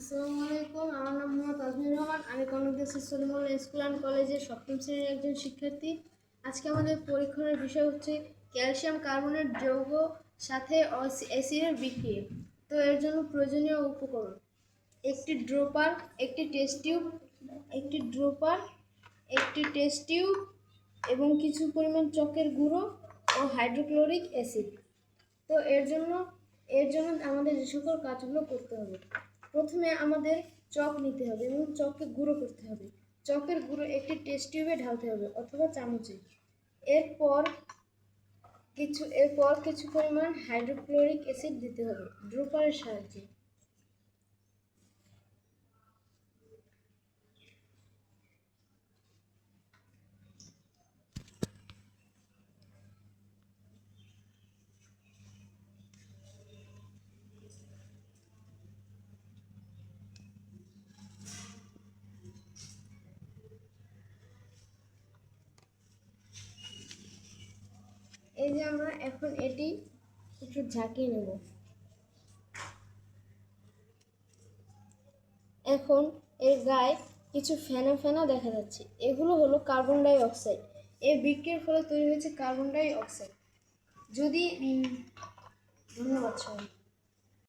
আসসালামু আলাইকুম, আমার নাম মোহাম্মদ আজমির রহমান। আমি কনকদেব সলিমুল্লাহ স্কুল অ্যান্ড কলেজের সপ্তম শ্রেণীর একজন শিক্ষার্থী। আজকে আমাদের পরীক্ষার বিষয় হচ্ছে ক্যালসিয়াম কার্বনেট যৌগ সাথে অ্যাসিডের বিক্রিয়া। তো এর জন্য প্রয়োজনীয় উপকরণ: একটি ড্রপার, একটি টেস্ট টিউব এবং কিছু পরিমাণ চকের গুঁড়ো ও হাইড্রোক্লোরিক অ্যাসিড। তো এর জন্য আমাদের যে সকল কাজগুলো করতে হবে, প্রথমে আমাদের চক নিতে হবে এবং চককে গুঁড়ো করতে হবে। চকের গুঁড়ো একটি টেস্ট টিউবে ঢালতে হবে অথবা চামচে। এরপর কিছু পরিমাণ হাইড্রোক্লোরিক অ্যাসিড দিতে হবে ড্রপারের সাহায্যে। এই যে আমরা এখন এটি একটু ঝাঁকিয়ে নেব। এখন এর গায়ে কিছু ফেনা ফেনা দেখা যাচ্ছে, এগুলো হলো কার্বন ডাই অক্সাইড। এই বিক্রিয়ার ফলে তৈরি হয়েছে কার্বন ডাই অক্সাইড। ধন্যবাদ সবাই।